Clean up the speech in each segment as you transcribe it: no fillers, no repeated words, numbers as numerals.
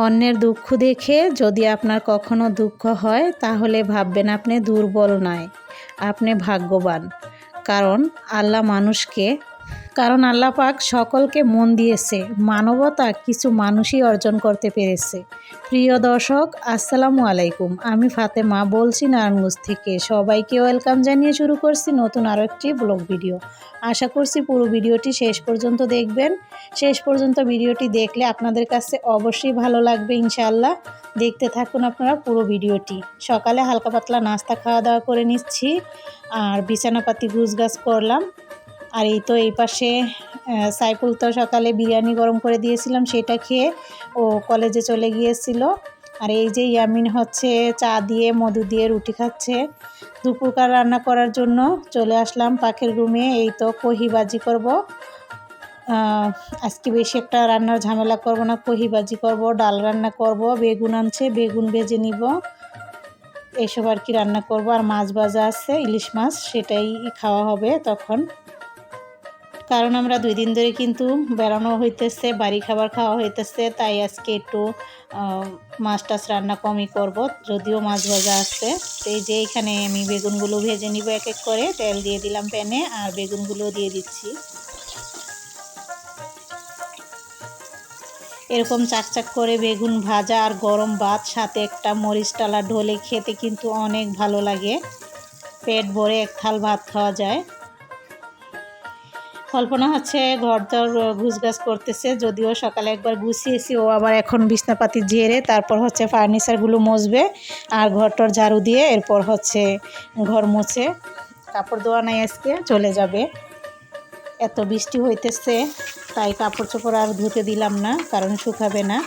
অন্যের দুঃখ দেখে যদি আপনার কখনো দুঃখ হয় তাহলে ভাববেন আপনি দুর্বল নয়, আপনি ভাগ্যবান। কারণ আল্লাহ পাক সকলকে মন দিয়েছে, মানবতা কিছু মানুষই অর্জন করতে পেরেছে। প্রিয় দর্শক, আসসালামু আলাইকুম। আমি ফাতেমা বলছি নারায়ণগঞ্জ থেকে। সবাইকে ওয়েলকাম জানিয়ে শুরু করছি নতুন আরও একটি ব্লগ ভিডিও। আশা করছি পুরো ভিডিওটি শেষ পর্যন্ত দেখবেন। শেষ পর্যন্ত ভিডিওটি দেখলে আপনাদের কাছে অবশ্যই ভালো লাগবে ইনশাআল্লাহ। দেখতে থাকুন আপনারা পুরো ভিডিওটি। সকালে হালকা পাতলা নাস্তা খাওয়া দাওয়া করে নিচ্ছি, আর বিছানাপাতি গুছগাছ করলাম। আর এই তো এই পাশে সাইফুল তো সকালে বিরিয়ানি গরম করে দিয়েছিলাম, সেটা খেয়ে ও কলেজে চলে গিয়েছিল। আর এই যে ইয়ামিন হচ্ছে চা দিয়ে মধু দিয়ে রুটি খাচ্ছে। দুপুরকার রান্না করার জন্য চলে আসলাম পাখির রুমে। এই তো কহি ভাজি করব। আজকে বেশি একটা রান্নার ঝামেলা করব না, কহি ভাজি করব, ডাল রান্না করব, বেগুন আনছে বেগুন ভেজে নিব, এসব আর কি রান্না করব। আর মাছ ভাজা আছে, ইলিশ মাছ, সেটাই খাওয়া হবে তখন। কারণ আমরা 2 দিন ধরে কিন্তু বেড়ানো হইতেছে, বাড়ি খাবার খাওয়া হইতেছে, তাই আজকে একটু মাছ টাছ রান্না কমই করব, যদিও মাছ ভাজা আছে। তো এই যে এখানে আমি বেগুনগুলো ভেজে নিব এক এক করে। তেল দিয়ে দিলাম প্যানে, আর বেগুনগুলো দিয়ে দিচ্ছি। এরকম চাকচাক করে বেগুন ভাজা আর গরম ভাত, সাথে একটা মরিচ টালা ঢোলে খেতে কিন্তু অনেক ভালো লাগে। পেট ভরে এক থাল ভাত খাওয়া যায়। কল্পনা হচ্ছে ঘরদর গুছগাছ করতেছে, যদিও সকালে একবার গুছিয়েছি, ও আবার এখন বিছনাপাতি ঝেড়ে তারপর হচ্ছে ফার্নিচারগুলো মুছবে, আর ঘরটর ঝাড়ু দিয়ে এরপর হচ্ছে ঘর মুছে কাপড় ধোয়া নাই, আজকে চলে যাবে। এত বৃষ্টি হইতেছে তাই কাপড় চোপড় আর ধুতে দিলাম না, কারণ শুকাবে না।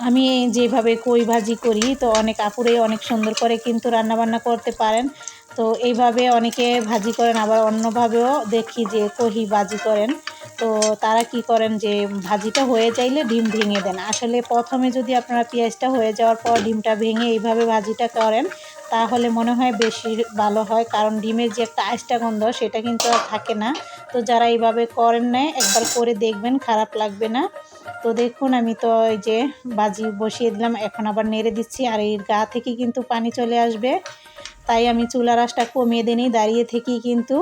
আমি যেভাবে কই ভাজি করি, তো অনেক আপুরেই অনেক সুন্দর করে কিন্তু রান্নাবান্না করতে পারেন। তো এইভাবে অনেকে ভাজি করেন, আবার অন্যভাবেও দেখি যে কহি ভাজি করেন। তো তারা কি করেন যে ভাজিটা হয়ে যাইলে ডিম ভেঙে দেন। আসলে প্রথমে যদি আপনারা পেঁয়াজটা হয়ে যাওয়ার পর ডিমটা ভেঙে এইভাবে ভাজিটা করেন, তাহলে মনে হয় বেশি ভালো হয়, কারণ ডিমের যে একটা আইসটা গন্ধ সেটা কিন্তু আর থাকে না। তো যারা এইভাবে করেন না, একবার করে দেখবেন, খারাপ লাগবে না। তো দেখুন আমি তো এই যে ভাজি বসিয়ে দিলাম, এখন আবার নেড়ে দিচ্ছি। আর এর গা থেকে কিন্তু পানি চলে আসবে, তাই আমি চুলার আঁচটা কমিয়ে দিই, দাঁড়িয়ে থেকেই কিন্তু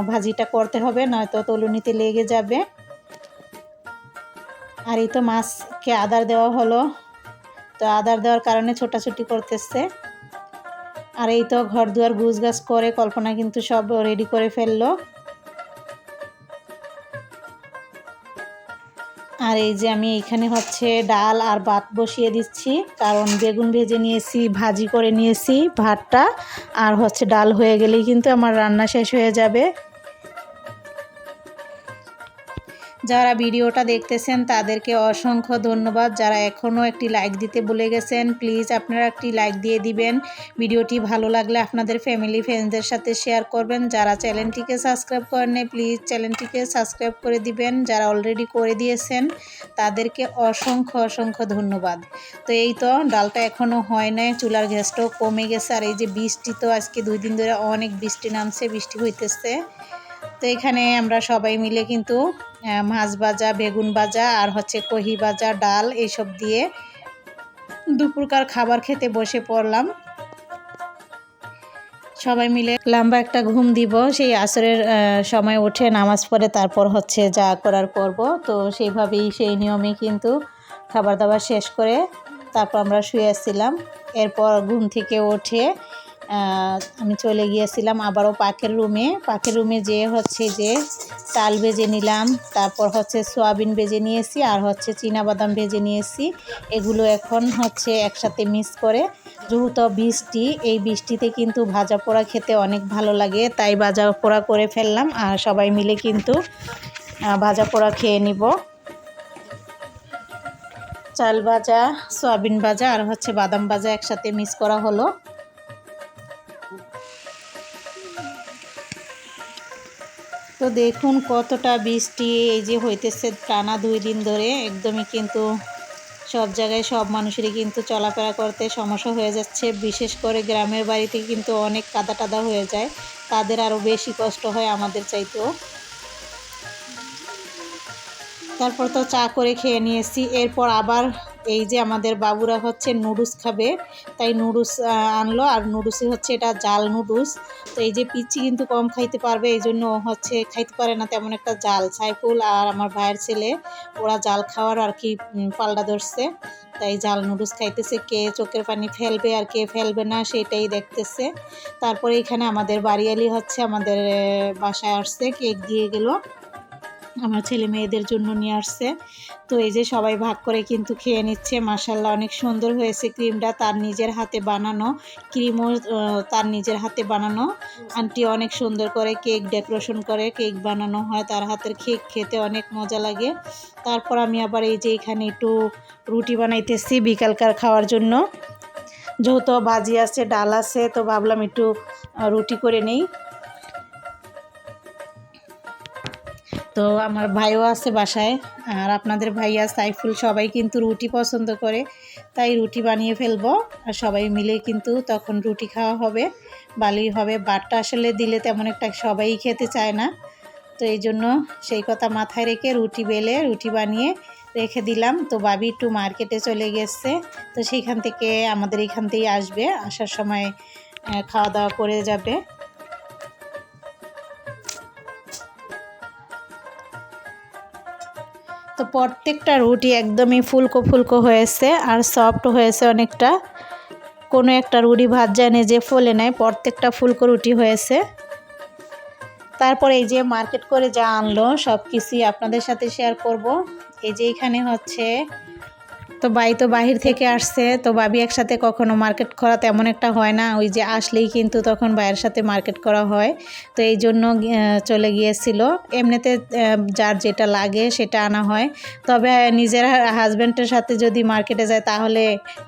ভাজিটা করতে হবে, নয়তো তলুনিতে লেগে যাবে। আর এই তো মাছকে আদার দেওয়া হলো, তো আদার দেওয়ার কারণে ছোটাছুটি করতেছে। আর এই তো ঘর দুয়ার গুছগাছ করে কল্পনা কিন্তু সব রেডি করে ফেললো। আর এই যে আমি এখানে হচ্ছে ডাল আর ভাত বসিয়ে দিচ্ছি, কারণ বেগুন ভেজে নিয়েছি, ভাজি করে নিয়েছি ভাতটা, আর হচ্ছে ডাল হয়ে গেলেই কিন্তু আমার রান্না শেষ হয়ে যাবে। যারা ভিডিওটা দেখতেছেন তাদেরকে অসংখ্য ধন্যবাদ। যারা এখনও একটি লাইক দিতে ভুলে গেছেন, প্লিজ আপনারা একটি লাইক দিয়ে দিবেন। ভিডিওটি ভালো লাগলে আপনাদের ফ্যামিলি ফ্রেন্ডসদের সাথে শেয়ার করবেন। যারা চ্যানেলটিকে সাবস্ক্রাইব করেন নাই, প্লিজ চ্যানেলটিকে সাবস্ক্রাইব করে দিবেন। যারা অলরেডি করে দিয়েছেন তাদেরকে অসংখ্য ধন্যবাদ। তো এই তো ডালটা এখনও হয় নাই, চুলার গ্যাসটাও কমে গেছে। আর এই যে বৃষ্টি, তো আজকে 2 দিন ধরে অনেক বৃষ্টি নামছে, বৃষ্টি হইতেছে। তো এখানে আমরা সবাই মিলে কিন্তু মাছ ভাজা, বেগুন ভাজা, আর হচ্ছে কহি ভাজা, ডাল, এইসব দিয়ে দুপুরকার খাবার খেতে বসে পড়লাম। সবাই মিলে লম্বা একটা ঘুম দিব, সেই আসরের সময় উঠে নামাজ পড়ে তারপর হচ্ছে যা করার করব। তো সেইভাবেই সেই নিয়মে কিন্তু খাবার দাবার শেষ করে তারপর আমরা শুয়েছিলাম। এরপর ঘুম থেকে উঠে আমি চলে গিয়েছিলাম আবারও পাখির রুমে যেয়ে হচ্ছে যে চাল ভেজে নিলাম, তারপর হচ্ছে সয়াবিন ভেজে নিয়েছি, আর হচ্ছে চীনাবাদাম ভেজে নিয়েছি। এগুলো এখন হচ্ছে একসাথে মিক্স করে, যেহেতু বৃষ্টি, এই বৃষ্টিতে কিন্তু ভাজা পোড়া খেতে অনেক ভালো লাগে, তাই ভাজা পোড়া করে ফেললাম। আর সবাই মিলে কিন্তু ভাজা পোড়া খেয়ে নিব। চাল ভাজা, সয়াবিন ভাজা, আর হচ্ছে বাদাম ভাজা একসাথে মিক্স করা হলো। তো দেখুন কতটা বৃষ্টি এই যে হইতেছে টানা 2 দিন ধরে, একদমই কিন্তু সব জায়গায় সব মানুষেরই কিন্তু চলাফেরা করতে সমস্যা হয়ে যাচ্ছে। বিশেষ করে গ্রামের বাড়িতে কিন্তু অনেক কাদা টাদা হয়ে যায়, তাদের আরও বেশি কষ্ট হয় আমাদের চাইতেও। তারপর তো চা করে খেয়ে নিয়েছি। এরপর আবার এই যে আমাদের বাবুরা হচ্ছে নুডলস খাবে, তাই নুডলস আনলো। আর নুডলসই হচ্ছে এটা জাল নুডলস। তো এই যে পিচ্চি কিন্তু কম খাইতে পারবে, এই জন্য হচ্ছে খাইতে পারে না তেমন একটা জাল। সাইফুল আর আমার ভাইয়ের ছেলে ওরা জাল খাওয়ার আর কি পাল্টা ধরছে, তাই জাল নুডলস খাইতেছে। কে চোখের পানি ফেলবে আর কে ফেলবে না সেটাই দেখতেছে। তারপরে এখানে আমাদের বাড়িয়ালি হচ্ছে আমাদের বাসায় আসছে, কেক দিয়ে গেল, আমার ছেলে মেয়েদের জন্য নিয়ে আসছে। তো এই যে সবাই ভাগ করে কিন্তু খেয়ে নিচ্ছে। মাশাআল্লাহ অনেক সুন্দর হয়েছে ক্রিমটা, তার নিজের হাতে বানানো ক্রিমও তার নিজের হাতে বানানো। আন্টি অনেক সুন্দর করে কেক ডেকোরেশন করে কেক বানানো হয়, তার হাতের কেক খেতে অনেক মজা লাগে। তারপর আমি আবার এই যে এখানে একটু রুটি বানাইতেছি বিকালকার খাওয়ার জন্য। যেহেতু ভাজি আছে ডাল আছে, তো ভাবলাম একটু রুটি করে নেই। তো আমার ভাইও আছে বাসায়, আর আপনাদের ভাইয়া সাইফুল সবাই কিন্তু রুটি পছন্দ করে, তাই রুটি বানিয়ে ফেলবো। আর সবাই মিলে কিন্তু তখন রুটি খাওয়া হবে, ভালোই হবে। ভাতটা আসলে দিলে তেমন একটা সবাই খেতে চায় না, তো এই জন্য সেই কথা মাথায় রেখে রুটি বেলে রুটি বানিয়ে রেখে দিলাম। তো ভাবি একটু মার্কেটে চলে গেছে, তো সেইখান থেকে আমাদের এখান থেকেই আসবে, আসার সময় খাওয়া দাওয়া করে যাবে। তো প্রত্যেকটা রুটি একদমই ফুলকো ফুলকো হয়েছে আর সফট হয়েছে অনেকটা। কোনো একটা রুটি ভাত জানে যে ফলে নেয়, প্রত্যেকটা ফুলকো রুটি হয়েছে। তারপরে এই যে মার্কেট করে যা আনলো সব কিছুই আপনাদের সাথে শেয়ার করব। এই যে এখানে হচ্ছে তো ভাই তো বাহির থেকে আসছে, তো ভাবি একসাথে কখনো মার্কেট করা তেমন একটা হয় না, ওই যে আসলেই কিন্তু তখন ভাইয়ের সাথে মার্কেট করা হয়। তো এই জন্য চলে গিয়েছিল। এমনিতে যার যেটা লাগে সেটা আনা হয়, তবে নিজের হাজব্যান্ডের সাথে যদি মার্কেটে যায় তাহলে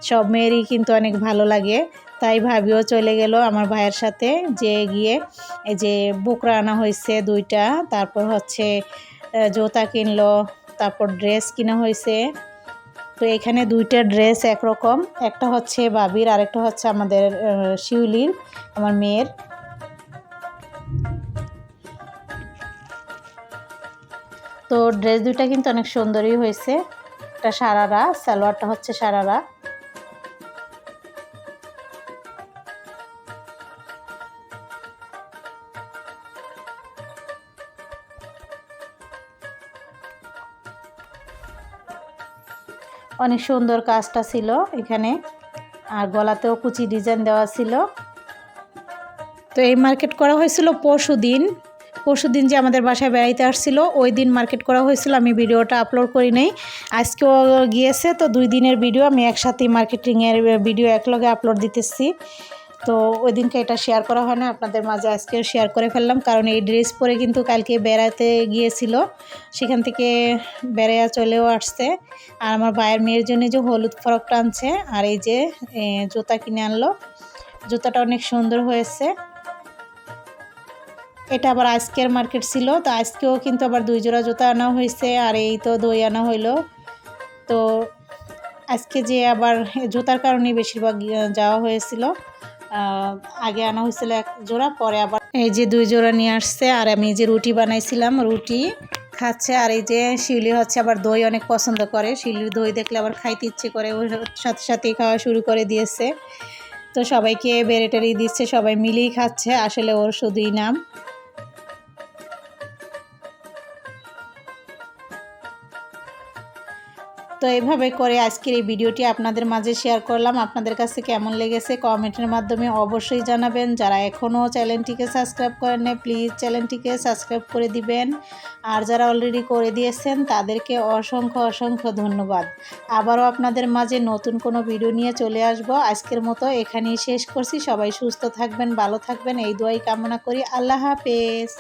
সব মেয়েরই কিন্তু অনেক ভালো লাগে। তাই ভাবিও চলে গেল আমার ভাইয়ের সাথে, যে গিয়ে এই যে বোকরা আনা হয়েছে 2টা, তারপর হচ্ছে জুতা কিনলো, তারপর ড্রেস কিনা হয়েছে। তো এখানে 2টা ড্রেস একরকম, একটা হচ্ছে বাবির আর একটা হচ্ছে আমাদের শিউলির, আমার মেয়ের। তো ড্রেস 2টা কিন্তু অনেক সুন্দরই হয়েছে। একটা সারারা, সালোয়ারটা হচ্ছে সারারা। অনেক সুন্দর কাজটা ছিল এখানে, আর গলাতেও কুচি ডিজাইন দেওয়া ছিল। তো এই মার্কেট করা হয়েছিল পরশুদিন যে আমাদের বাসায় বেড়াইতে আসছিল ওই দিন মার্কেট করা হয়েছিল। আমি ভিডিওটা আপলোড করি নাই, আজকেও গিয়েছে, তো 2 দিনের ভিডিও আমি একসাথেই মার্কেটিংয়ের ভিডিও একলগে আপলোড দিতেছি। তো ওই দিনকে এটা শেয়ার করা হয় না আপনাদের মাঝে, আজকেও শেয়ার করে ফেললাম, কারণ এই ড্রেস পরে কিন্তু কালকে বেড়াতে গিয়েছিল, সেখান থেকে বেড়াইয়া চলেও আসছে। আর আমার ভাইয়ের মেয়ের জন্য যে হলুদ ফরকটা আনছে, আর এই যে জুতা কিনে আনলো, জুতাটা অনেক সুন্দর হয়েছে। এটা আবার আজকের মার্কেট ছিল, তো আজকেও কিন্তু আবার 2 জোড়া জুতা আনা হয়েছে, আর এই তো দই আনা হইলো। তো আজকে যে আবার জুতার কারণে বেশিরভাগ যাওয়া হয়েছিল। আগে আনা হয়েছিল 1 জোড়া, পরে আবার এই যে 2 জোড়া নিয়ে আসছে। আর আমি যে রুটি বানাইছিলাম রুটি খাচ্ছে, আর এই যে শিউলি হচ্ছে আবার দই অনেক পছন্দ করে, শিউলির দই দেখলে আবার খাইতে ইচ্ছে করে, ওর সাথে সাথেই খাওয়া শুরু করে দিয়েছে। তো সবাইকে বেড়ে টেড়ে দিচ্ছে, সবাই মিলেই খাচ্ছে, আসলে ওর শুধুই নাম। তো এইভাবে করে আজকের এই ভিডিওটি আপনাদের মাঝে শেয়ার করলাম। আপনাদের কাছে কেমন লেগেছে কমেন্টের মাধ্যমে অবশ্যই জানাবেন। যারা এখনও চ্যানেলটিকে সাবস্ক্রাইব করেন না প্লিজ চ্যানেলটিকে সাবস্ক্রাইব করে দিবেন, আর যারা অলরেডি করে দিয়েছেন তাদেরকে অসংখ্য অসংখ্য ধন্যবাদ। আবারও আপনাদের মাঝে নতুন কোনো ভিডিও নিয়ে চলে আসব। আজকের মতো এখানেই শেষ করছি। সবাই সুস্থ থাকবেন, ভালো থাকবেন, এই দোয়াই কামনা করি। আল্লাহ হাফেজ।